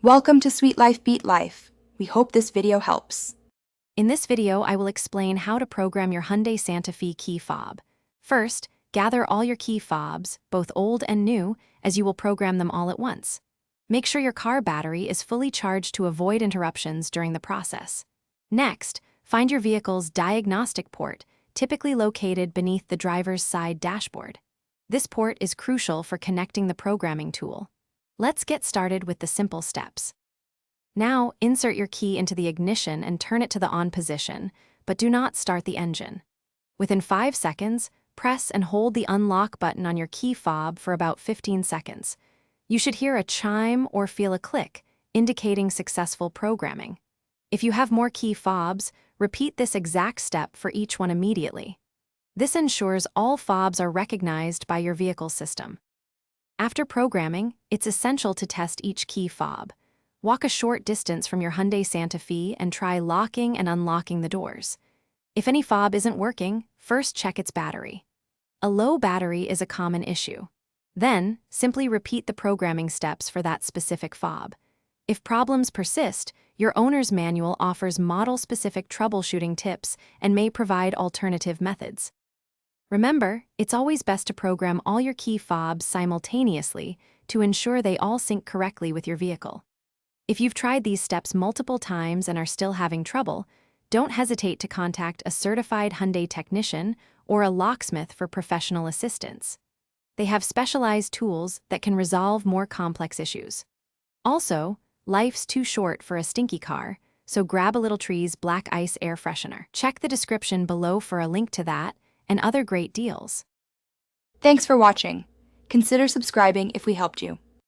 Welcome to Sweet Life Beat Life. We hope this video helps. In this video, I will explain how to program your Hyundai Santa Fe key fob. First, gather all your key fobs, both old and new, as you will program them all at once. Make sure your car battery is fully charged to avoid interruptions during the process. Next, find your vehicle's diagnostic port, typically located beneath the driver's side dashboard. This port is crucial for connecting the programming tool. Let's get started with the simple steps. Now, insert your key into the ignition and turn it to the on position, but do not start the engine. Within 5 seconds, press and hold the unlock button on your key fob for about 15 seconds. You should hear a chime or feel a click, indicating successful programming. If you have more key fobs, repeat this exact step for each one immediately. This ensures all fobs are recognized by your vehicle system. After programming, it's essential to test each key fob. Walk a short distance from your Hyundai Santa Fe and try locking and unlocking the doors. If any fob isn't working, first check its battery. A low battery is a common issue. Then, simply repeat the programming steps for that specific fob. If problems persist, your owner's manual offers model-specific troubleshooting tips and may provide alternative methods. Remember, it's always best to program all your key fobs simultaneously to ensure they all sync correctly with your vehicle. If you've tried these steps multiple times and are still having trouble, don't hesitate to contact a certified Hyundai technician or a locksmith for professional assistance. They have specialized tools that can resolve more complex issues. Also, life's too short for a stinky car, so grab a Little Tree's Black Ice Air Freshener. Check the description below for a link to that and other great deals. Thanks for watching. Consider subscribing if we helped you.